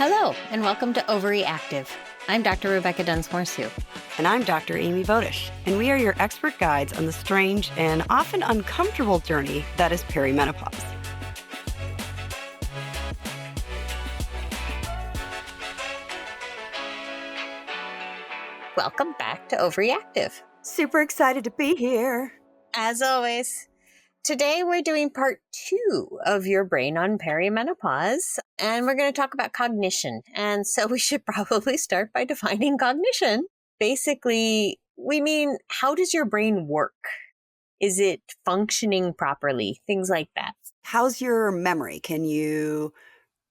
Hello, and welcome to OvaryActive. I'm Dr. Rebecca Dunsmoor-Su. And I'm Dr. Amy Voedish, and we are your expert guides on the strange and often uncomfortable journey that is perimenopause. Welcome back to OvaryActive. Super excited to be here. As always, today we're doing part 2 of your brain on perimenopause, and we're going to talk about cognition. And so we should probably start by defining cognition. Basically, we mean, how does your brain work? Is it functioning properly? Things like that. How's your memory? Can you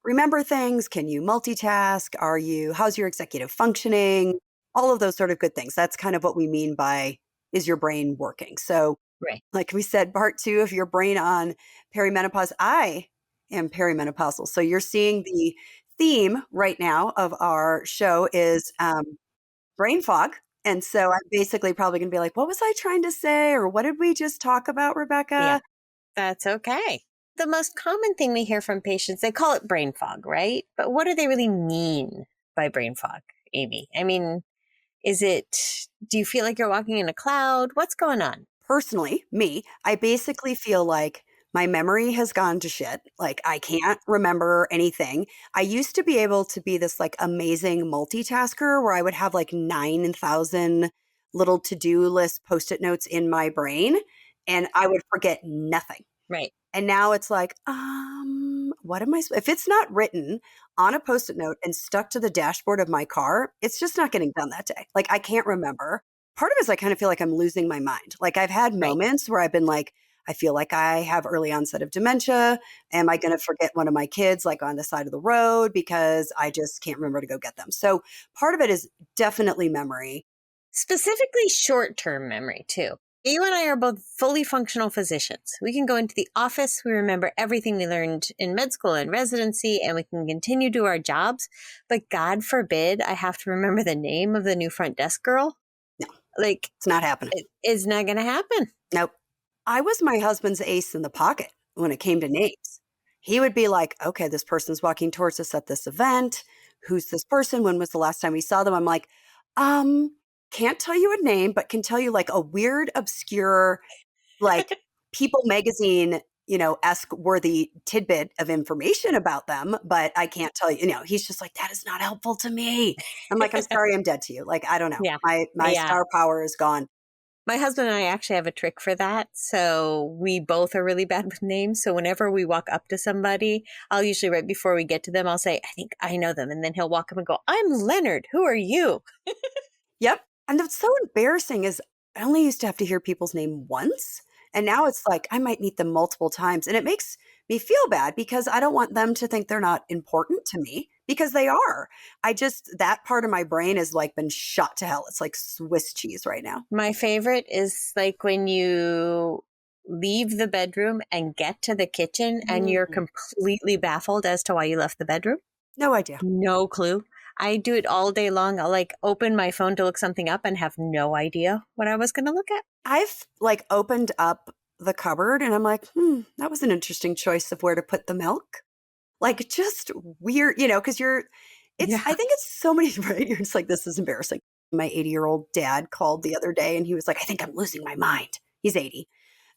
remember things? Can you multitask? How's your executive functioning? All of those sort of good things. That's kind of what we mean by, is your brain working? So Right. like we said, part 2 of your brain on perimenopause. I am perimenopausal. So you're seeing the theme right now of our show is brain fog. And so I'm basically probably going to be like, what was I trying to say? Or what did we just talk about, Rebecca? Yeah, that's okay. The most common thing we hear from patients, they call it brain fog, right? But what do they really mean by brain fog, Amy? I mean, do you feel like you're walking in a cloud? What's going on? Personally, I basically feel like my memory has gone to shit. Like I can't remember anything. I used to be able to be this like amazing multitasker where I would have like 9,000 little to-do list post-it notes in my brain and I would forget nothing. Right. And now it's like, if it's not written on a post-it note and stuck to the dashboard of my car, it's just not getting done that day. Like I can't remember. Part of it is I kind of feel like I'm losing my mind. Like I've had moments where I've been like, I feel like I have early onset of dementia. Am I going to forget one of my kids like on the side of the road because I just can't remember to go get them? So part of it is definitely memory. Specifically short-term memory too. You and I are both fully functional physicians. We can go into the office, we remember everything we learned in med school and residency, and we can continue to do our jobs. But God forbid I have to remember the name of the new front desk girl. No. Like, it's not happening. It's not going to happen. Nope. I was my husband's ace in the pocket when it came to names. He would be like, okay, this person's walking towards us at this event. Who's this person? When was the last time we saw them? I'm like, can't tell you a name, but can tell you like a weird, obscure, like People magazine, esque worthy tidbit of information about them, but I can't tell you, he's just like, that is not helpful to me. I'm like, I'm sorry, I'm dead to you. Like, I don't know. Yeah. My star power is gone. My husband and I actually have a trick for that. So we both are really bad with names. So whenever we walk up to somebody, I'll usually right before we get to them, I'll say, I think I know them. And then he'll walk up and go, I'm Leonard. Who are you? Yep. And what's so embarrassing is I only used to have to hear people's name once. And now it's like I might meet them multiple times. And it makes me feel bad because I don't want them to think they're not important to me because they are. That part of my brain has like been shot to hell. It's like Swiss cheese right now. My favorite is like when you leave the bedroom and get to the kitchen and you're completely baffled as to why you left the bedroom. No idea. No clue. I do it all day long. I'll like open my phone to look something up and have no idea what I was going to look at. I've like opened up the cupboard and I'm like, that was an interesting choice of where to put the milk. Like just weird, because I think it's so many, right? You're just like, this is embarrassing. My 80-year-old dad called the other day and he was like, I think I'm losing my mind. He's 80.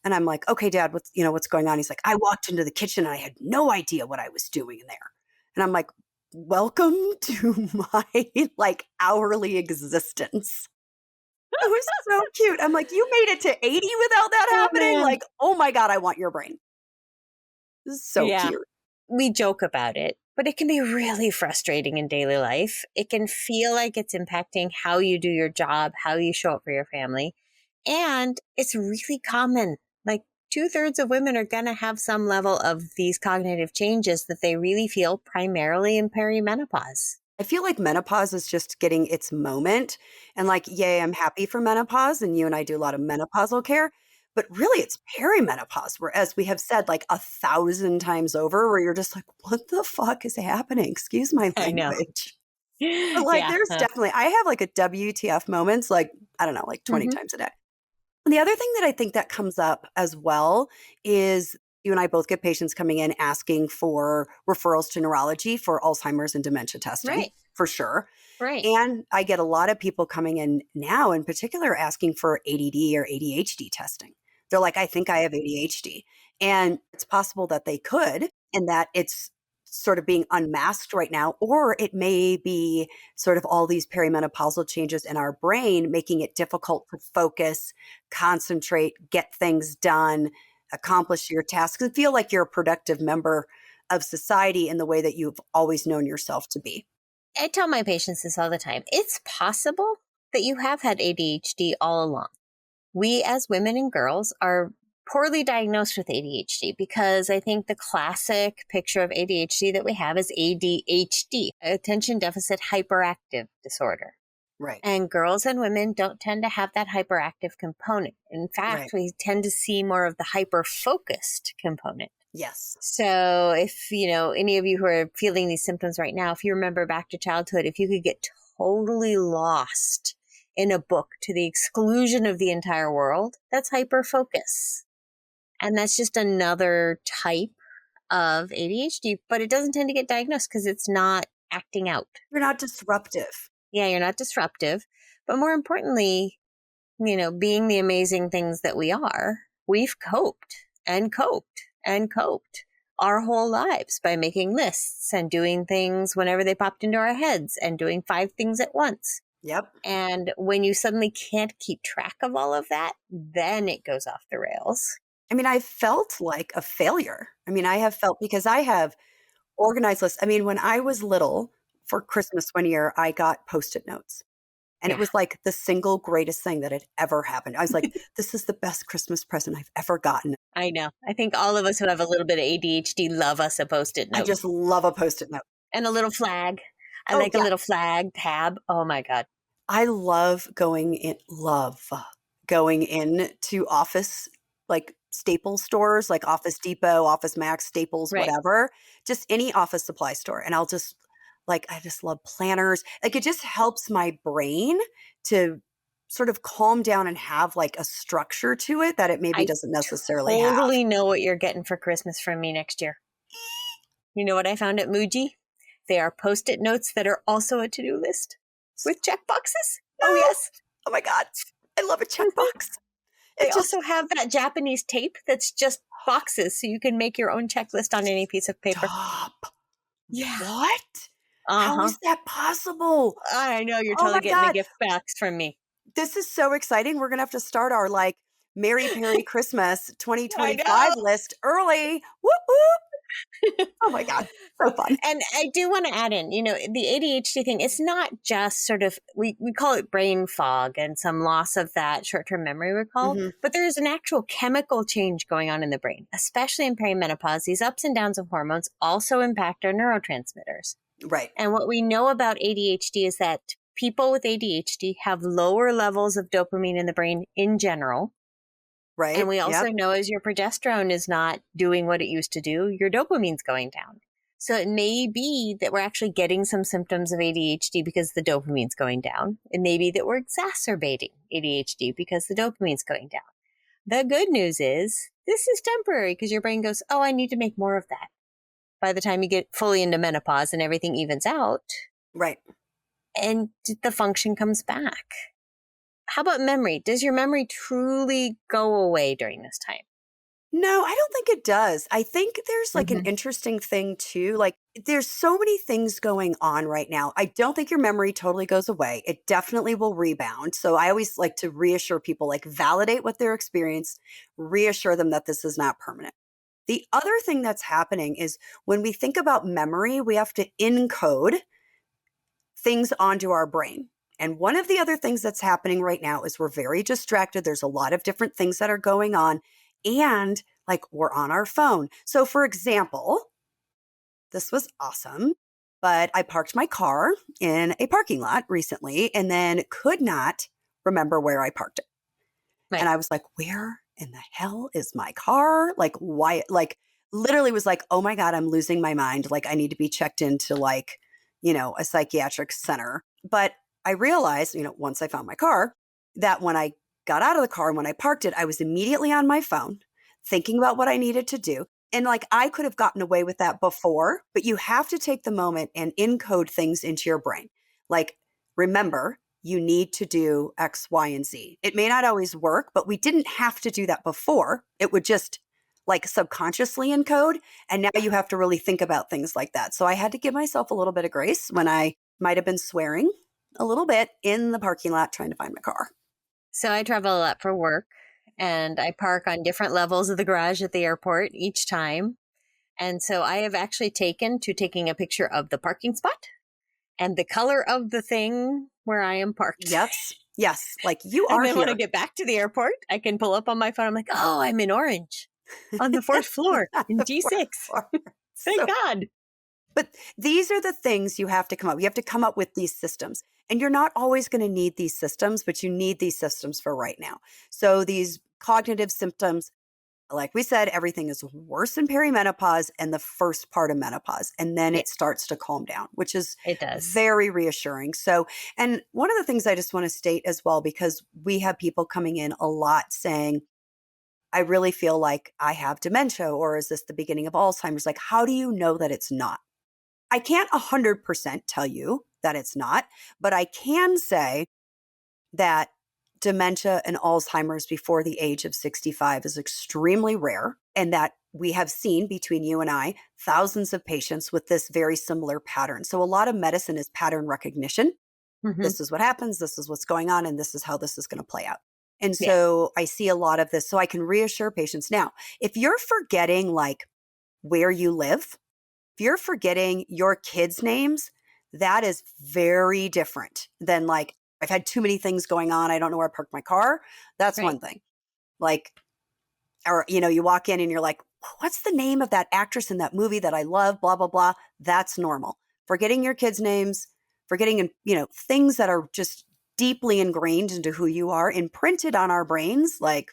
And I'm like, okay, Dad, what's going on? He's like, I walked into the kitchen and I had no idea what I was doing in there. And I'm like, welcome to my like hourly existence. It was so cute. I'm like, you made it to 80 without that happening? Like, oh my God, I want your brain. This is so cute. We joke about it, but it can be really frustrating in daily life. It can feel like it's impacting how you do your job, how you show up for your family. And it's really common. Like 2/3 of women are going to have some level of these cognitive changes that they really feel primarily in perimenopause. I feel like menopause is just getting its moment. And like, yay, I'm happy for menopause. And you and I do a lot of menopausal care. But really, it's perimenopause, where, as we have said like 1,000 times over, where you're just like, what the fuck is happening? Excuse my language. But like, there's definitely, I have like a WTF moments, like, I don't know, like 20 times a day. And the other thing that I think that comes up as well is You and I both get patients coming in asking for referrals to neurology for Alzheimer's and dementia testing, Right. for sure. Right. And I get a lot of people coming in now, in particular, asking for ADD or ADHD testing. They're like, I think I have ADHD. And it's possible that they could, and that it's sort of being unmasked right now, or it may be sort of all these perimenopausal changes in our brain making it difficult to focus, concentrate, get things done, accomplish your tasks, and feel like you're a productive member of society in the way that you've always known yourself to be. I tell my patients this all the time. It's possible that you have had ADHD all along. We as women and girls are poorly diagnosed with ADHD because I think the classic picture of ADHD that we have is ADHD, attention deficit hyperactive disorder. Right. And girls and women don't tend to have that hyperactive component. In fact, Right. we tend to see more of the hyper-focused component. Yes. So if, any of you who are feeling these symptoms right now, if you remember back to childhood, if you could get totally lost in a book to the exclusion of the entire world, that's hyper-focus. And that's just another type of ADHD, but it doesn't tend to get diagnosed because it's not acting out. You're not disruptive. Yeah, you're not disruptive. But more importantly, being the amazing things that we are, we've coped and coped and coped our whole lives by making lists and doing things whenever they popped into our heads and doing 5 things at once. Yep. And when you suddenly can't keep track of all of that, then it goes off the rails. I mean, I felt like a failure. I mean, I have felt, because I have organized lists. I mean, when I was little, for Christmas one year, I got Post-it notes. And it Yeah. was like the single greatest thing that had ever happened. I was like, this is the best Christmas present I've ever gotten. I know. I think all of us who have a little bit of ADHD love us a Post-it note. I just love a Post-it note. And a little flag. I Oh, like yeah. a little flag tab. Oh my God. I love going in to office, like staple stores, like Office Depot, Office Max, Staples, Right. whatever, just any office supply store. And I'll just I just love planners. Like, it just helps my brain to sort of calm down and have like a structure to it that it maybe I doesn't necessarily have. totally know what you're getting for Christmas from me next year. You know what I found at Muji? They are Post-it notes that are also a to-do list with check boxes. No. Oh, yes. Oh my God. I love a checkbox. They also have that Japanese tape that's just boxes, so you can make your own checklist on any piece of paper. Stop. Yeah. What? How is that possible? I know you're Oh totally my getting God. a gift box from me. This is so exciting. We're going to have to start our Merry Peri Christmas I 2025 know. list early. Whoop, whoop. Oh my God. So fun. And I do want to add in, the ADHD thing, it's not just sort of, we call it brain fog and some loss of that short-term memory recall, Mhm. but there is an actual chemical change going on in the brain, especially in perimenopause. These ups and downs of hormones also impact our neurotransmitters. Right. And what we know about ADHD is that people with ADHD have lower levels of dopamine in the brain in general. Right. And we also Yep. know as your progesterone is not doing what it used to do, your dopamine's going down. So it may be that we're actually getting some symptoms of ADHD because the dopamine's going down. It may be that we're exacerbating ADHD because the dopamine's going down. The good news is this is temporary because your brain goes, oh, I need to make more of that. By the time you get fully into menopause and everything evens out, Right. and the function comes back. How about memory? Does your memory truly go away during this time? No, I don't think it does. I think there's an interesting thing too. There's so many things going on right now. I don't think your memory totally goes away. It definitely will rebound. So I always like to reassure people, validate what they're experiencing, reassure them that this is not permanent. The other thing that's happening is when we think about memory, we have to encode things onto our brain. And one of the other things that's happening right now is we're very distracted. There's a lot of different things that are going on. And we're on our phone. So for example, this was awesome, but I parked my car in a parking lot recently and then could not remember where I parked it. Right. And I was like, where in the hell is my car? Why? Literally was oh my God, I'm losing my mind. I need to be checked into a psychiatric center. But I realized, once I found my car, that when I got out of the car and when I parked it, I was immediately on my phone thinking about what I needed to do. And like, I could have gotten away with that before, but you have to take the moment and encode things into your brain. Like, remember, you need to do X, Y, and Z. It may not always work, but we didn't have to do that before. It would just like subconsciously encode. And now you have to really think about things like that. So I had to give myself a little bit of grace when I might have been swearing a little bit in the parking lot trying to find my car. So I travel a lot for work, and I park on different levels of the garage at the airport each time. And so I have actually taking a picture of the parking spot and the color of the thing where I am parked. Yes. Yes. Like, you And are then here. when I get back to the airport, I can pull up on my phone. I'm like, oh, I'm in orange on the fourth floor in G6. Thank God. But these are the things you have to come up. You have to come up with these systems. And you're not always going to need these systems, but you need these systems for right now. So these cognitive symptoms, like we said, everything is worse in perimenopause and the first part of menopause. And then it starts to calm down, which is It does. very reassuring. So, and one of the things I just want to state as well, because we have people coming in a lot saying, I really feel like I have dementia, or is this the beginning of Alzheimer's? Like, how do you know that it's not? I can't 100% tell you that it's not, but I can say that dementia and Alzheimer's before the age of 65 is extremely rare, and that we have seen, between you and I, thousands of patients with this very similar pattern. So a lot of medicine is pattern recognition. Mm-hmm. This is what happens, this is what's going on, and this is how this is going to play out. And so I see a lot of this. So I can reassure patients. Now, if you're forgetting like where you live, if you're forgetting your kids' names, that is very different than like, I've had too many things going on, I don't know where I parked my car. That's one thing. Like, or, you know, you walk in and you're like, what's the name of that actress in that movie that I love, blah, blah, blah. That's normal. Forgetting your kids' names, forgetting, you know, things that are just deeply ingrained into who you are, imprinted on our brains, like,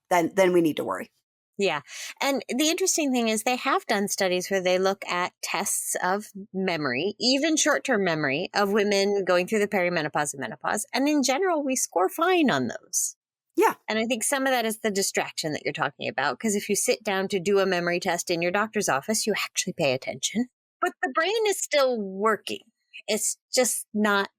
then we need to worry. Yeah. And the interesting thing is they have done studies where they look at tests of memory, even short-term memory, of women going through the perimenopause and menopause. And in general, we score fine on those. Yeah. And I think some of that is the distraction that you're talking about. Because if you sit down to do a memory test in your doctor's office, you actually pay attention. But the brain is still working. It's just not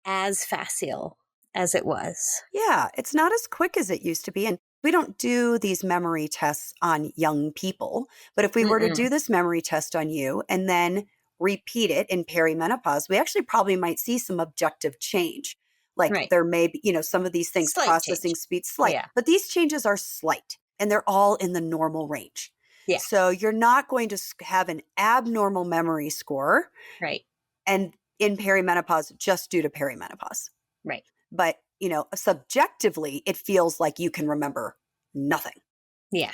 as facile as it was. Yeah. It's not as quick as it used to be. And we don't do these memory tests on young people. But if we were to do this memory test on you and then repeat it in perimenopause, we actually probably might see some objective change. Like there may be, you know, some of these things, Slight processing change. speed, slight, but these changes are slight and they're all in the normal range. Yeah. So you're not going to have an abnormal memory score. Right. And in perimenopause, just due to perimenopause. Right. But, you know, subjectively, it feels like you can remember nothing. Yeah.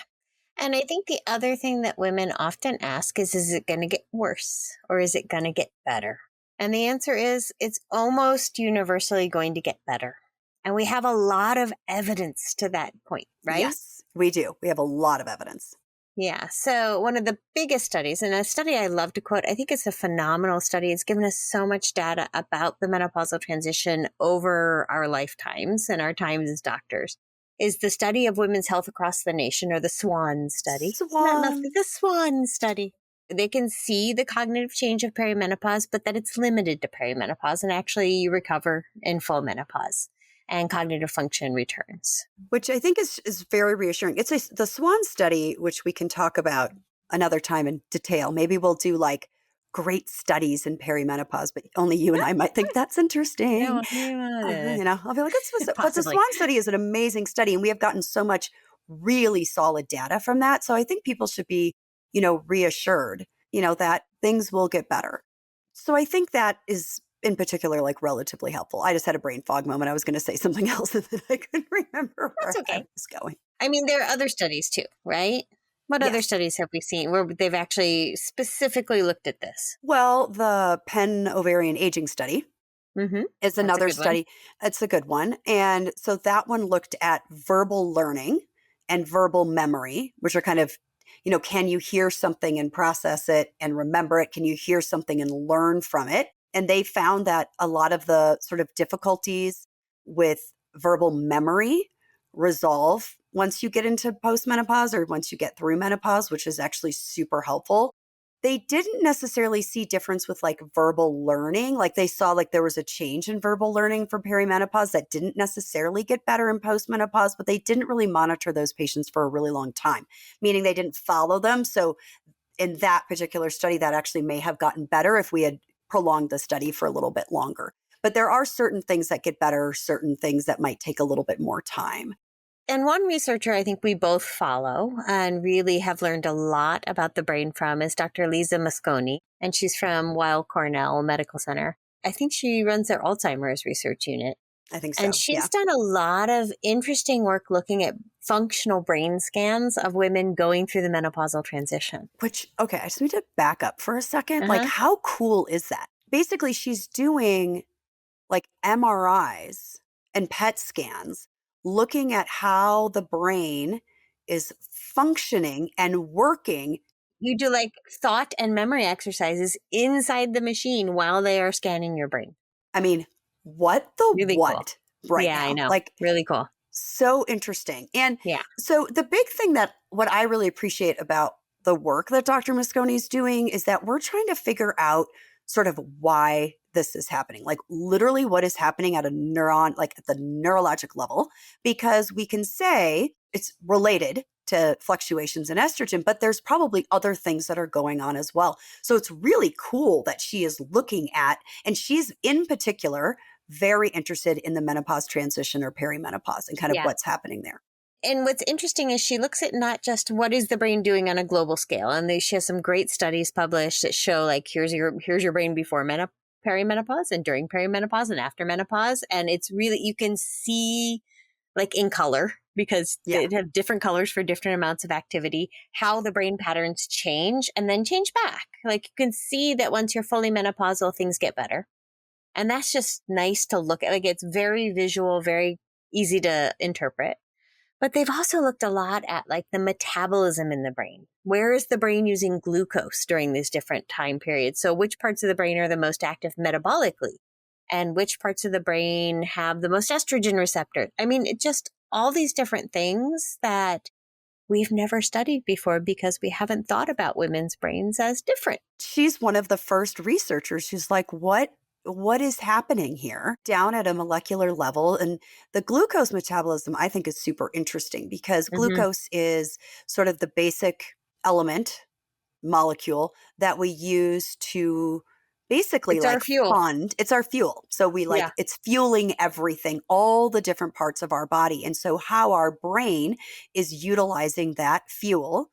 And I think the other thing that women often ask is it going to get worse or is it going to get better? And the answer is it's almost universally going to get better. And we have a lot of evidence to that point, right? Yes, we do. We have a lot of evidence. Yeah. So one of the biggest studies, and a study I love to quote, I think it's a phenomenal study. It's given us so much data about the menopausal transition over our lifetimes and our times as doctors, is the study of women's health across the nation, or the SWAN study. The SWAN study. They can see the cognitive change of perimenopause, but that it's limited to perimenopause, and actually you recover in full menopause and cognitive function returns. Which I think is very reassuring. It's the SWAN study, which we can talk about another time in detail. Maybe we'll do like great studies in perimenopause, but only you and I might think that's interesting. You know, I'll be like, but the SWAN study is an amazing study, and we have gotten so much really solid data from that. So I think people should be, you know, reassured, you know, that things will get better. So I think that is in particular, like, relatively helpful. I just had a brain fog moment. I was going to say something else and then I couldn't remember where I was going. I mean, there are other studies too, right? What other studies have we seen where they've actually specifically looked at this? Well, the Penn ovarian aging study is another study. It's a good one. And so that one looked at verbal learning and verbal memory, which are kind of, you know, can you hear something and process it and remember it? Can you hear something and learn from it? And they found that a lot of the sort of difficulties with verbal memory resolve once you get into postmenopause or once you get through menopause, which is actually super helpful. They didn't necessarily see difference with like verbal learning. Like they saw like there was a change in verbal learning for perimenopause that didn't necessarily get better in postmenopause, but they didn't really monitor those patients for a really long time, meaning they didn't follow them. So in that particular study, that actually may have gotten better if we had prolonged the study for a little bit longer. But there are certain things that get better, certain things that might take a little bit more time. And one researcher I think we both follow and really have learned a lot about the brain from is Dr. Lisa Mosconi, and she's from Weill Cornell Medical Center. I think she runs their Alzheimer's research unit. I think so. And she's done a lot of interesting work looking at functional brain scans of women going through the menopausal transition. Which, okay, I just need to back up for a second. Like, how cool is that? Basically, she's doing like MRIs and PET scans, looking at how the brain is functioning and working. You do like thought and memory exercises inside the machine while they are scanning your brain. I mean, what the really what cool. right yeah, now? I know. Like, really cool. So interesting. And yeah. So the big thing that what I really appreciate about the work that Dr. Mosconi is doing is that we're trying to figure out sort of why this is happening, like literally what is happening at a neuron, like at the neurologic level, because we can say it's related to fluctuations in estrogen, but there's probably other things that are going on as well. So it's really cool that she is looking at, and she's in particular very interested in the menopause transition or perimenopause and kind of what's happening there. And what's interesting is she looks at not just what is the brain doing on a global scale. And she has some great studies published that show like, here's your brain before perimenopause and during perimenopause and after menopause. And it's really, you can see like in color, because they have different colors for different amounts of activity, how the brain patterns change and then change back. Like you can see that once you're fully menopausal, things get better. And that's just nice to look at. Like it's very visual, very easy to interpret. But they've also looked a lot at like the metabolism in the brain. Where is the brain using glucose during these different time periods? So which parts of the brain are the most active metabolically? And which parts of the brain have the most estrogen receptor? I mean, it just all these different things that we've never studied before because we haven't thought about women's brains as different. She's one of the first researchers who's like, what is happening here down at a molecular level? And the glucose metabolism, I think, is super interesting because glucose is sort of the basic element molecule that we use to basically it's like our fuel. fund. It's our fuel. So we like, it's fueling everything, all the different parts of our body. And so how our brain is utilizing that fuel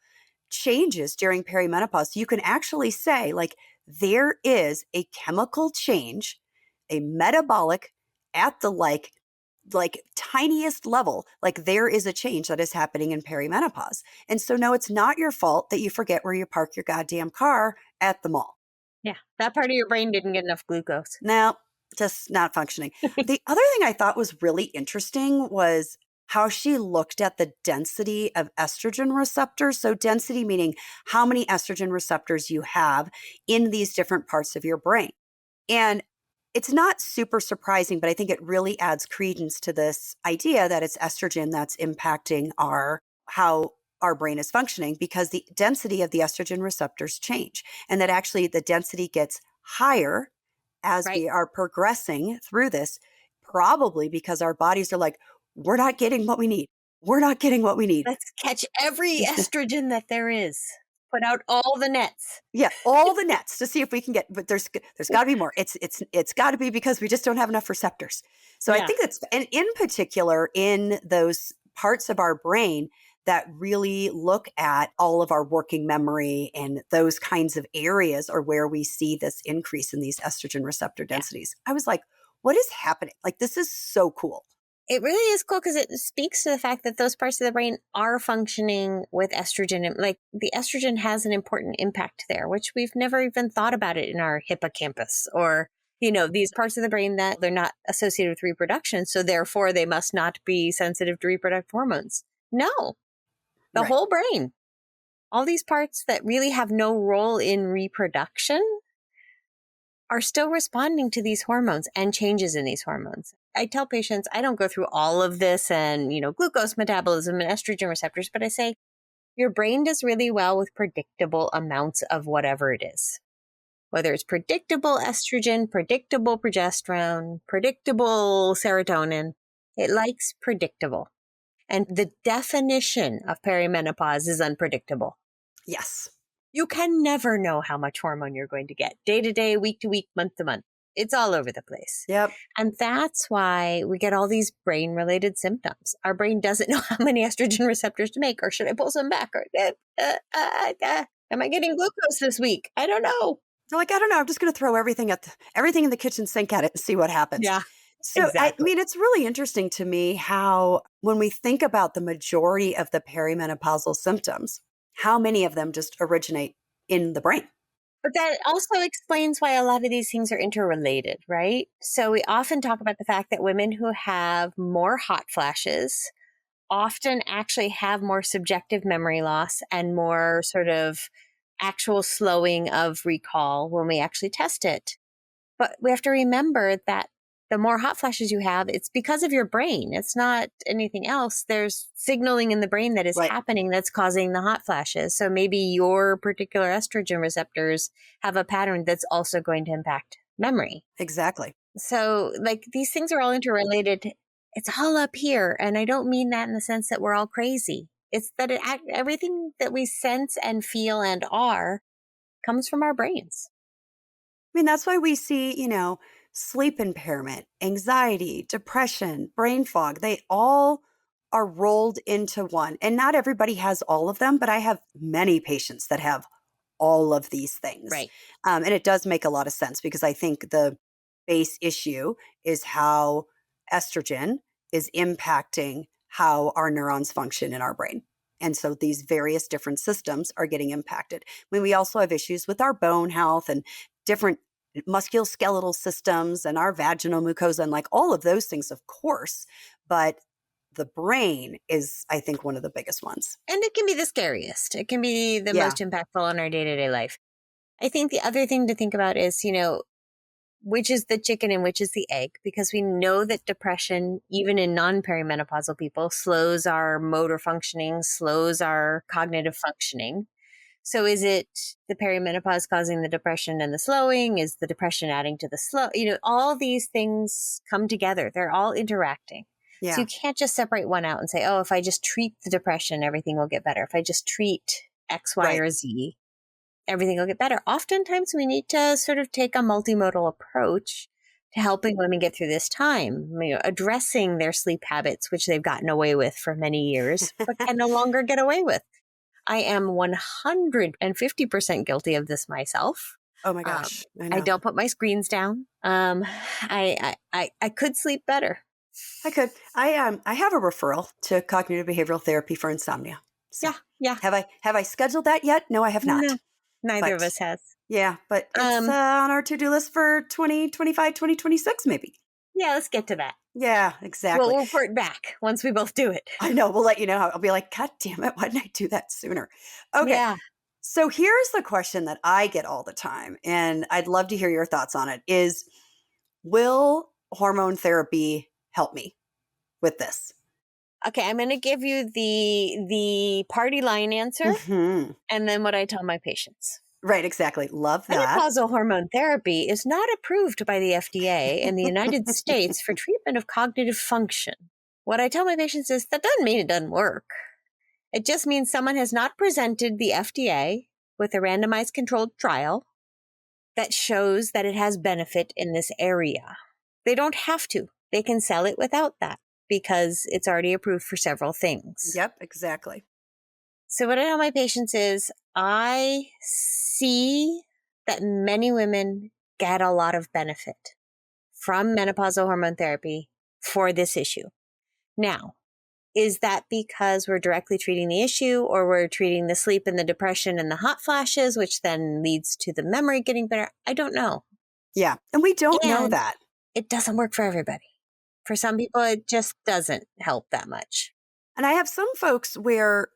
changes during perimenopause. So you can actually say like, there is a chemical change, a metabolic at the like tiniest level, like there is a change that is happening in perimenopause. And so no, it's not your fault that you forget where you park your goddamn car at the mall. Yeah, that part of your brain didn't get enough glucose. No, just not functioning. The other thing I thought was really interesting was how she looked at the density of estrogen receptors. So density meaning how many estrogen receptors you have in these different parts of your brain. And it's not super surprising, but I think it really adds credence to this idea that it's estrogen that's impacting how our brain is functioning, because the density of the estrogen receptors change, and that actually the density gets higher as we are progressing through this, probably because our bodies are like, we're not getting what we need. We're not getting what we need. Let's catch every estrogen that there is. Put out all the nets. Yeah, all the nets to see if we can get, but there's got to be more. It's got to be because we just don't have enough receptors. So I think that's, and in particular in those parts of our brain that really look at all of our working memory and those kinds of areas are where we see this increase in these estrogen receptor densities. I was like, what is happening? Like, this is so cool. It really is cool because it speaks to the fact that those parts of the brain are functioning with estrogen. Like the estrogen has an important impact there, which we've never even thought about it in our hippocampus or, these parts of the brain that they're not associated with reproduction. So therefore they must not be sensitive to reproductive hormones. No, the whole brain, all these parts that really have no role in reproduction are still responding to these hormones and changes in these hormones. I tell patients, I don't go through all of this and, glucose metabolism and estrogen receptors, but I say your brain does really well with predictable amounts of whatever it is. Whether it's predictable estrogen, predictable progesterone, predictable serotonin, it likes predictable. And the definition of perimenopause is unpredictable. Yes. You can never know how much hormone you're going to get day to day, week to week, month to month. It's all over the place. Yep. And that's why we get all these brain related symptoms. Our brain doesn't know how many estrogen receptors to make, or should I pull some back? Or am I getting glucose this week? I don't know. They're like, I don't know. I'm just going to throw everything in the kitchen sink at it and see what happens. Yeah, So, exactly. I mean, it's really interesting to me how when we think about the majority of the perimenopausal symptoms, how many of them just originate in the brain. But that also explains why a lot of these things are interrelated, right? So we often talk about the fact that women who have more hot flashes often actually have more subjective memory loss and more sort of actual slowing of recall when we actually test it. But we have to remember that the more hot flashes you have, it's because of your brain. It's not anything else. There's signaling in the brain that is happening that's causing the hot flashes. So maybe your particular estrogen receptors have a pattern that's also going to impact memory. Exactly. So these things are all interrelated. It's all up here. And I don't mean that in the sense that we're all crazy. It's that everything that we sense and feel and are comes from our brains. I mean, that's why we see, sleep impairment, anxiety, depression, brain fog. They all are rolled into one. And not everybody has all of them, but I have many patients that have all of these things. Right. And it does make a lot of sense because I think the base issue is how estrogen is impacting how our neurons function in our brain. And so these various different systems are getting impacted. I mean, we also have issues with our bone health and different musculoskeletal systems and our vaginal mucosa and all of those things, of course. But the brain is, I think, one of the biggest ones. And it can be the scariest. It can be the most impactful in our day-to-day life. I think the other thing to think about is, which is the chicken and which is the egg, because we know that depression, even in non-perimenopausal people, slows our motor functioning, slows our cognitive functioning. So is it the perimenopause causing the depression and the slowing? Is the depression adding to the slow? All these things come together. They're all interacting. Yeah. So you can't just separate one out and say, oh, if I just treat the depression, everything will get better. If I just treat X, Y, or Z, everything will get better. Oftentimes we need to sort of take a multimodal approach to helping women get through this time, addressing their sleep habits, which they've gotten away with for many years, but can no longer get away with. I am 150% guilty of this myself. Oh my gosh. I don't put my screens down. I could sleep better. I could. I have a referral to cognitive behavioral therapy for insomnia. So Yeah. Have I scheduled that yet? No, I have not. No, neither of us has. Yeah, but it's on our to-do list for 2025, 2026 maybe. Yeah, let's get to that. Yeah, exactly. We'll report back once we both do it. I know. We'll let you know how. I'll be like, God damn it. Why didn't I do that sooner? Okay. Yeah. So here's the question that I get all the time, and I'd love to hear your thoughts on it, is will hormone therapy help me with this? Okay, I'm going to give you the party line answer and then what I tell my patients. Right, exactly. Love that. Menopausal hormone therapy is not approved by the FDA in the United States for treatment of cognitive function. What I tell my patients is that doesn't mean it doesn't work. It just means someone has not presented the FDA with a randomized controlled trial that shows that it has benefit in this area. They don't have to. They can sell it without that because it's already approved for several things. Yep, exactly. So what I tell my patients is I see that many women get a lot of benefit from menopausal hormone therapy for this issue. Now, is that because we're directly treating the issue or we're treating the sleep and the depression and the hot flashes, which then leads to the memory getting better? I don't know. Yeah, and we don't know that. It doesn't work for everybody. For some people, it just doesn't help that much. And I have some folks where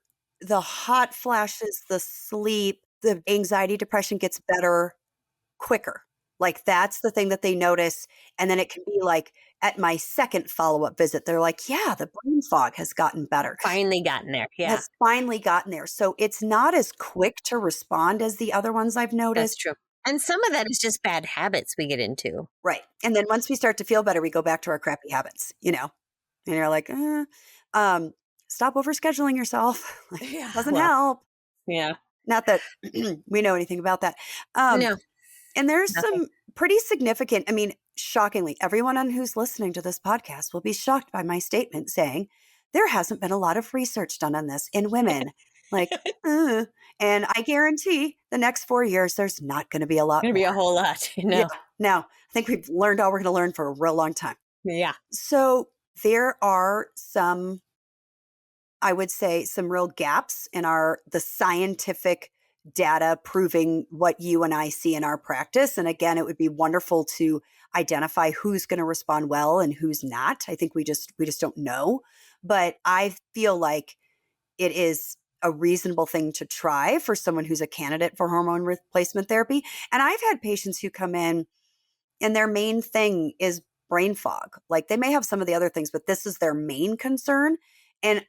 the hot flashes, the sleep, the anxiety, depression gets better quicker. Like that's the thing that they notice. And then it can be like at my second follow-up visit, they're like, yeah, the brain fog has gotten better. Finally gotten there. Yeah, Has finally gotten there. So it's not as quick to respond as the other ones I've that's noticed. true. And some of that is just bad habits we get into. Right. And then once we start to feel better, we go back to our crappy habits, you know, and you're like, um, stop overscheduling yourself. Like, Yeah. doesn't Well, help. yeah. Not that we know anything about that. No, And there's nothing. some pretty significant, I mean, shockingly, everyone who's listening to this podcast will be shocked by my statement saying there hasn't been a lot of research done on this in women. Like, and I guarantee the next 4 years, there's not going to be a lot Gonna be a more. whole lot, you Yeah. know. Now, I think we've learned all we're going to learn for a real long time. Yeah. So there are some, I would say, some real gaps in the scientific data proving what you and I see in our practice. And again, it would be wonderful to identify who's going to respond well and who's not. I think we just don't know. But I feel like it is a reasonable thing to try for someone who's a candidate for hormone replacement therapy. And I've had patients who come in and their main thing is brain fog. Like they may have some of the other things, but this is their main concern. And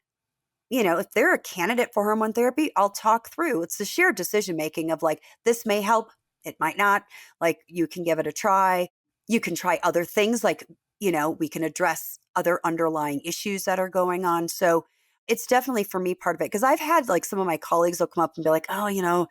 if they're a candidate for hormone therapy, I'll talk through. It's the shared decision making of like, this may help, it might not. Like, you can give it a try. You can try other things. Like, we can address other underlying issues that are going on. So it's definitely for me part of it. Because I've had like some of my colleagues will come up and be like, oh,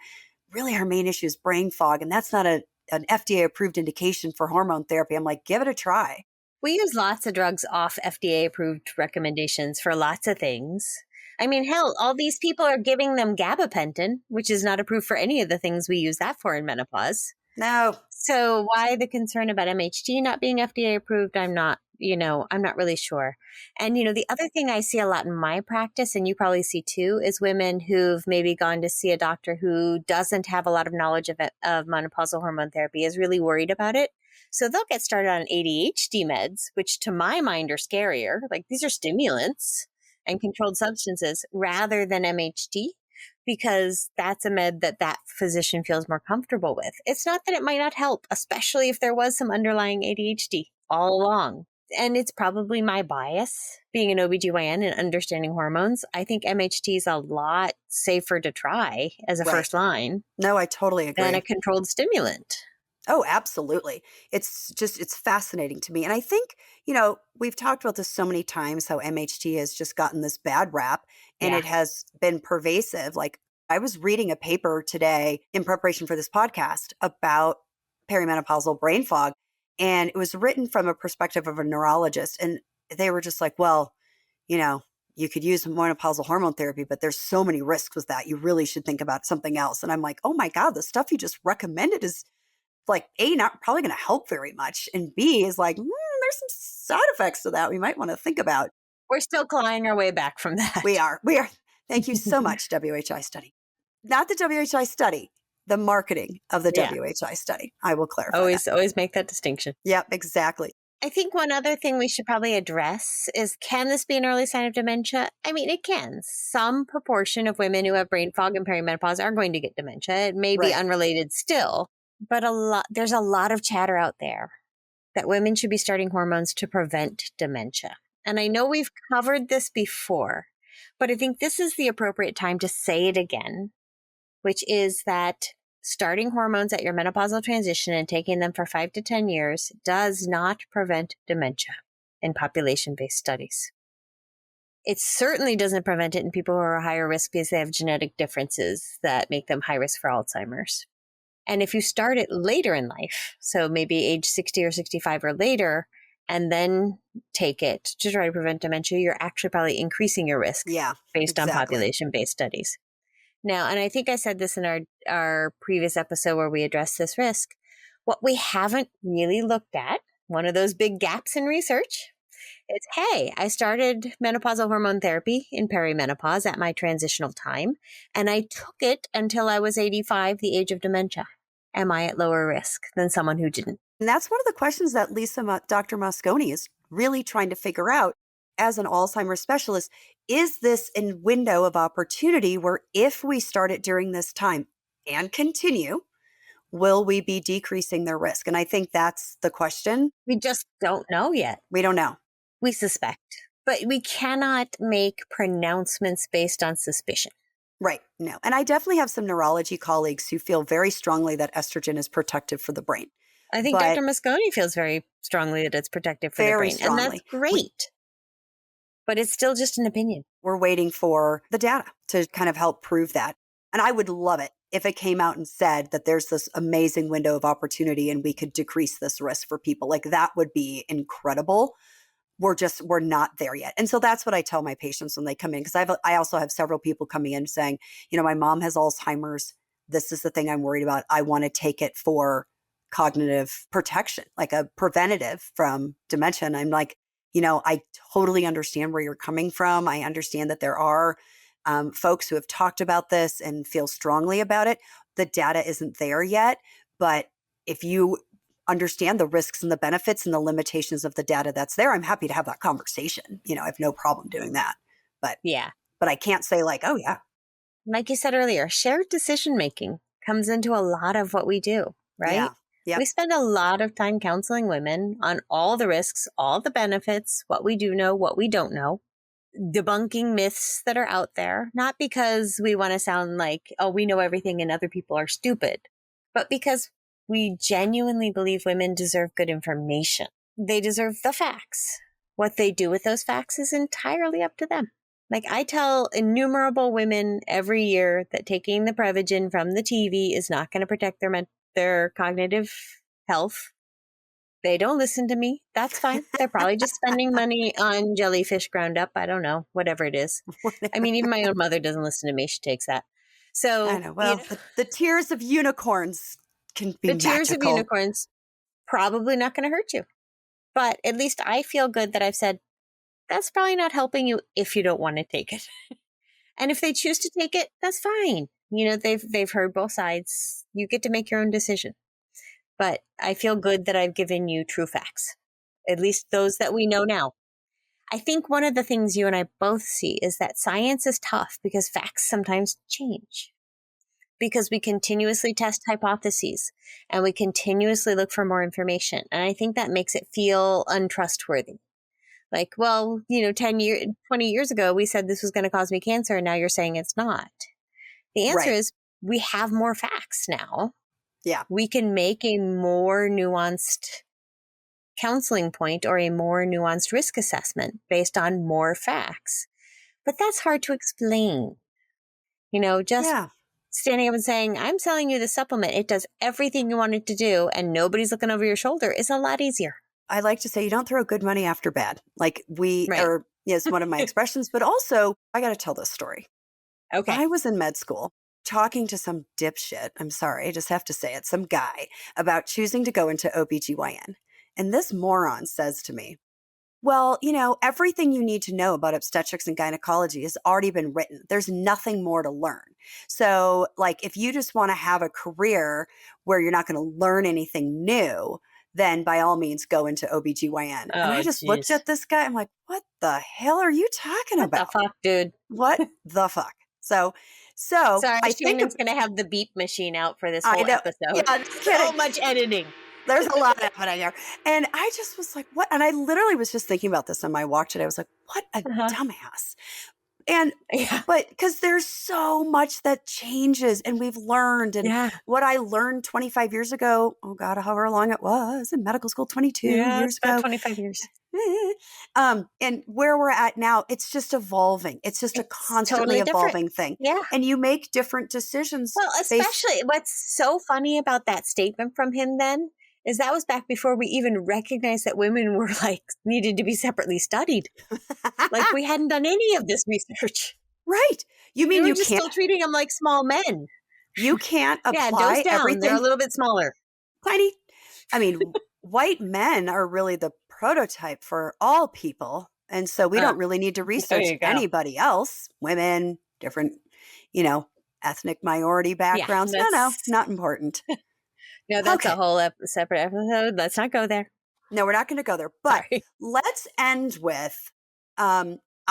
really our main issue is brain fog. And that's not an FDA approved indication for hormone therapy. I'm like, give it a try. We use lots of drugs off FDA approved recommendations for lots of things. I mean, hell, all these people are giving them gabapentin, which is not approved for any of the things we use that for in menopause. No. So why the concern about MHT not being FDA approved? I'm not really sure. And, the other thing I see a lot in my practice, and you probably see too, is women who've maybe gone to see a doctor who doesn't have a lot of knowledge of menopausal hormone therapy, is really worried about it. So they'll get started on ADHD meds, which to my mind are scarier. Like these are stimulants and controlled substances rather than MHT, because that's a med that physician feels more comfortable with. It's not that it might not help, especially if there was some underlying ADHD all along. And it's probably my bias being an OBGYN and understanding hormones. I think MHT is a lot safer to try as a first line. No, I totally agree. Than a controlled stimulant. Oh, absolutely. It's fascinating to me. And I think, we've talked about this so many times, how MHT has just gotten this bad rap and it has been pervasive. Like I was reading a paper today in preparation for this podcast about perimenopausal brain fog. And it was written from a perspective of a neurologist. And they were just like, well, you could use menopausal hormone therapy, but there's so many risks with that. You really should think about something else. And I'm like, oh my God, the stuff you just recommended is like A, not probably going to help very much. And B is like, there's some side effects to that we might want to think about. We're still clawing our way back from that. We are. Thank you so much, WHI study. Not the WHI study, the marketing of the WHI study. I will clarify. Always make that distinction. Yep, exactly. I think one other thing we should probably address is, can this be an early sign of dementia? I mean, it can. Some proportion of women who have brain fog and perimenopause are going to get dementia. It may be unrelated still, but there's a lot of chatter out there that women should be starting hormones to prevent dementia. And I know we've covered this before, but I think this is the appropriate time to say it again, which is that starting hormones at your menopausal transition and taking them for 5 to 10 years does not prevent dementia in population-based studies. It certainly doesn't prevent it in people who are higher risk because they have genetic differences that make them high risk for Alzheimer's. And if you start it later in life, so maybe age 60 or 65 or later, and then take it to try to prevent dementia, you're actually probably increasing your risk based on population-based studies. Now, and I think I said this in our previous episode where we addressed this risk, what we haven't really looked at, one of those big gaps in research, is, hey, I started menopausal hormone therapy in perimenopause at my transitional time, and I took it until I was 85, the age of dementia. Am I at lower risk than someone who didn't? And that's one of the questions that Dr. Mosconi is really trying to figure out as an Alzheimer's specialist. Is this a window of opportunity where if we start it during this time and continue, will we be decreasing their risk? And I think that's the question. We just don't know yet. We don't know. We suspect, but we cannot make pronouncements based on suspicion. Right. No. And I definitely have some neurology colleagues who feel very strongly that estrogen is protective for the brain. I think Dr. Mosconi feels very strongly that it's protective for the brain. Strongly. And that's great. But it's still just an opinion. We're waiting for the data to kind of help prove that. And I would love it if it came out and said that there's this amazing window of opportunity and we could decrease this risk for people. Like that would be incredible. We're not there yet. And so that's what I tell my patients when they come in, because I also have several people coming in saying, my mom has Alzheimer's. This is the thing I'm worried about. I want to take it for cognitive protection, like a preventative from dementia. And I'm like, I totally understand where you're coming from. I understand that there are folks who have talked about this and feel strongly about it. The data isn't there yet. But if you understand the risks and the benefits and the limitations of the data that's there, I'm happy to have that conversation. I have no problem doing that. But I can't say like, oh yeah. Like you said earlier, shared decision making comes into a lot of what we do, right? Yeah. Yep. We spend a lot of time counseling women on all the risks, all the benefits, what we do know, what we don't know, debunking myths that are out there, not because we want to sound like, oh, we know everything and other people are stupid, but because we genuinely believe women deserve good information. They deserve the facts. What they do with those facts is entirely up to them. Like I tell innumerable women every year that taking the Prevagen from the TV is not going to protect their cognitive health. They don't listen to me. That's fine. They're probably just spending money on jellyfish ground up. I don't know, whatever it is. I mean, even my own mother doesn't listen to me. She takes that. So I know. Well, the tears of unicorns can be magical. Tears of unicorns probably not going to hurt you. But at least I feel good that I've said, that's probably not helping you if you don't want to take it. And if they choose to take it, that's fine. They've heard both sides. You get to make your own decision. But I feel good that I've given you true facts, at least those that we know now. I think one of the things you and I both see is that science is tough because facts sometimes change. Because we continuously test hypotheses and we continuously look for more information. And I think that makes it feel untrustworthy. Like, well, 20 years ago, we said this was going to cause me cancer, and now you're saying it's not. The answer is we have more facts now. Yeah. We can make a more nuanced counseling point or a more nuanced risk assessment based on more facts. But that's hard to explain. Standing up and saying, I'm selling you the supplement. It does everything you want it to do, and nobody's looking over your shoulder is a lot easier. I like to say you don't throw good money after bad. Like it's one of my expressions, but also I got to tell this story. Okay. I was in med school talking to some dipshit. I'm sorry. I just have to say it. Some guy about choosing to go into OBGYN. And this moron says to me, well, everything you need to know about obstetrics and gynecology has already been written. There's nothing more to learn. So like, if you just want to have a career where you're not going to learn anything new, then by all means go into OBGYN. And I just looked at this guy. I'm like, what the hell are you talking about? What the fuck, dude? What the fuck? So sorry, I think it's going to have the beep machine out for this whole episode. Yeah, so much editing. There's a lot of it here. And I just was like, what? And I literally was just thinking about this on my walk today. I was like, what a dumbass. And, but because there's so much that changes and we've learned, and what I learned 25 years ago, oh God, however long it was in medical school, 22 years ago. 25 years. And where we're at now, it's just evolving. It's just a constantly totally evolving thing. Yeah. And you make different decisions. Well, especially what's so funny about that statement from him then is that was back before we even recognized that women were needed to be separately studied. Like we hadn't done any of this research. Right. You mean you can't still treating them like small men. You can't apply dose down. Everything. They're a little bit smaller. Tiny. I mean, white men are really the prototype for all people. And so we don't really need to research anybody else. Women, different, ethnic minority backgrounds. No, not important. No, that's a whole separate episode. Let's not go there. No, we're not going to go there. But let's end with,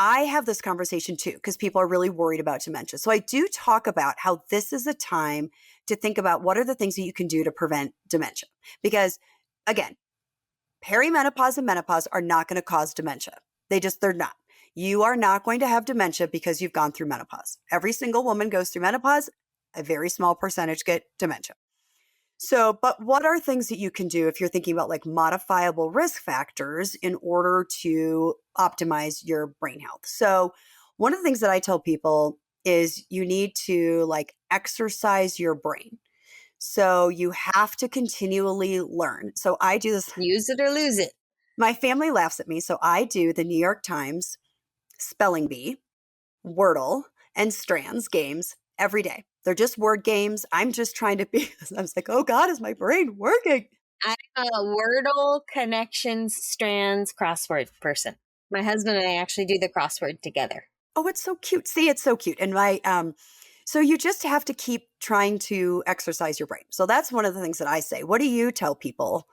I have this conversation too, because people are really worried about dementia. So I do talk about how this is a time to think about what are the things that you can do to prevent dementia. Because again, perimenopause and menopause are not going to cause dementia. They're not. You are not going to have dementia because you've gone through menopause. Every single woman goes through menopause. A very small percentage get dementia. So, but what are things that you can do if you're thinking about like modifiable risk factors in order to optimize your brain health? So, one of the things that I tell people is you need to like exercise your brain. So, you have to continually learn. So, I do this. Use it or lose it. My family laughs at me. So, I do the New York Times spelling bee, Wordle, and Strands games every day. They're just word games. I'm just trying to be, I was like, oh God, is my brain working? I'm a Wordle, connections, strands, crossword person. My husband and I actually do the crossword together. Oh, it's so cute. See, it's so cute. And so you just have to keep trying to exercise your brain. So that's one of the things that I say. What do you tell people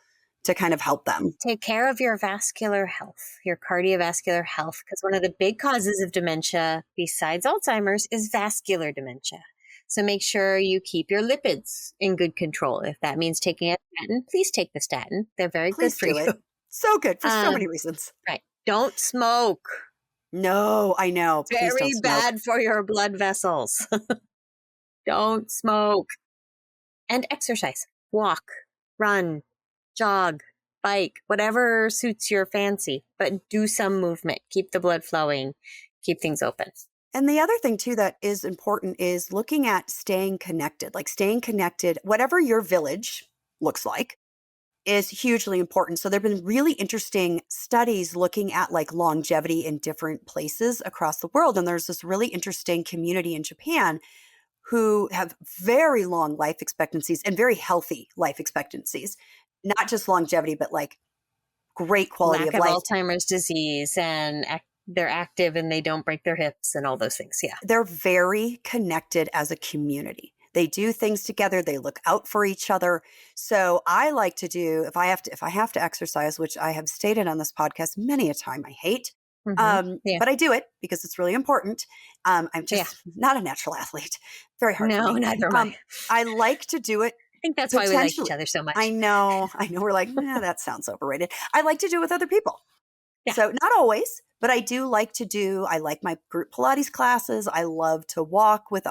to kind of help them? Take care of your vascular health, your cardiovascular health, because one of the big causes of dementia, besides Alzheimer's, is vascular dementia. So make sure you keep your lipids in good control. If that means taking a statin, please take the statin. They're very good for you. So good for so many reasons. Right. Don't smoke. No, I know. Please Very don't bad for your blood vessels. Don't smoke. And exercise. Walk, run, jog, bike, whatever suits your fancy. But do some movement. Keep the blood flowing. Keep things open. And the other thing too that is important is looking at staying connected, whatever your village looks like is hugely important. So there've been really interesting studies looking at like longevity in different places across the world. And there's this really interesting community in Japan who have very long life expectancies and very healthy life expectancies, not just longevity, but like great quality Lack of of life. Alzheimer's disease and they're active and they don't break their hips and all those things. Yeah. They're very connected as a community. They do things together. They look out for each other. So I like to do, if I have to exercise, which I have stated on this podcast many a time, I hate, but I do it because it's really important. I'm just not a natural athlete. Very hard for me. Neither am I. I like to do it. I think that's why we like each other so much. I know. We're like, that sounds overrated. I like to do it with other people. Yeah. So not always, but I like my group Pilates classes. I love to walk with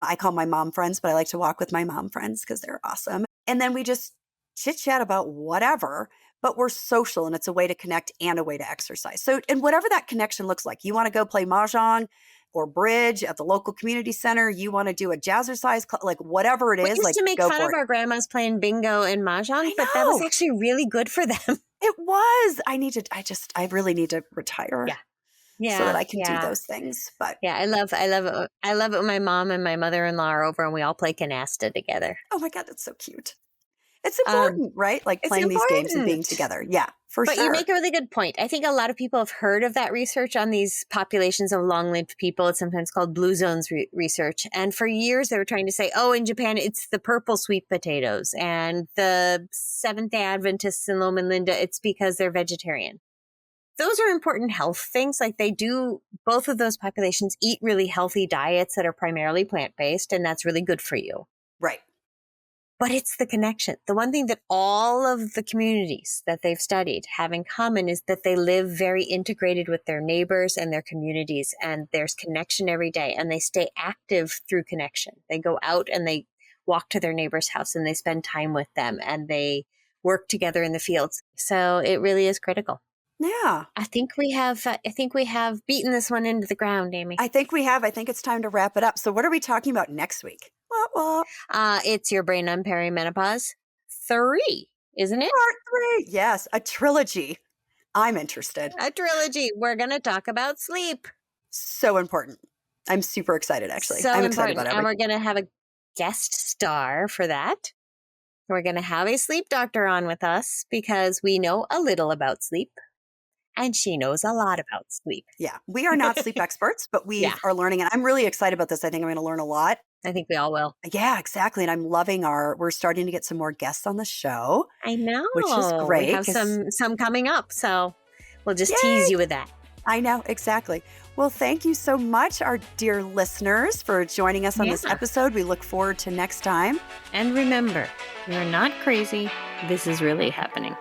I call my mom friends, but I like to walk with my mom friends because they're awesome. And then we just chit chat about whatever, but we're social and it's a way to connect and a way to exercise. So, and whatever that connection looks like, you want to go play mahjong or bridge at the local community center, you want to do a jazzercise, like whatever it is. We used to make fun of our grandmas playing bingo and mahjong, but that was actually really good for them. It was. I really need to retire. Yeah. So that I can do those things. But yeah, I love it when my mom and my mother-in-law are over and we all play canasta together. Oh my God, that's so cute. It's important, right? Like playing these games and being together. Yeah, for sure. But you make a really good point. I think a lot of people have heard of that research on these populations of long-lived people. It's sometimes called blue zones research. And for years they were trying to say, oh, in Japan, it's the purple sweet potatoes. And the Seventh-day Adventists in Loma Linda, it's because they're vegetarian. Those are important health things. Like both of those populations eat really healthy diets that are primarily plant-based, and that's really good for you. Right. But it's the connection. The one thing that all of the communities that they've studied have in common is that they live very integrated with their neighbors and their communities, and there's connection every day, and they stay active through connection. They go out and they walk to their neighbor's house and they spend time with them and they work together in the fields. So it really is critical. Yeah. I think we have beaten this one into the ground, Amy. I think we have. I think it's time to wrap it up. So what are we talking about next week? It's Your Brain on Perimenopause 3, isn't it? Part 3. Yes, a trilogy. I'm interested. A trilogy. We're going to talk about sleep. So important. I'm super excited, actually. So I'm important. excited about it. And we're going to have a guest star for that. We're going to have a sleep doctor on with us because we know a little about sleep. And she knows a lot about sleep. Yeah. We are not sleep experts, but we are learning. And I'm really excited about this. I think I'm going to learn a lot. I think we all will. Yeah, exactly. And I'm loving we're starting to get some more guests on the show. I know. Which is great. We have some coming up. So we'll just tease you with that. I know, exactly. Well, thank you so much, our dear listeners, for joining us on this Yeah. episode. We look forward to next time. And remember, you're not crazy. This is really happening.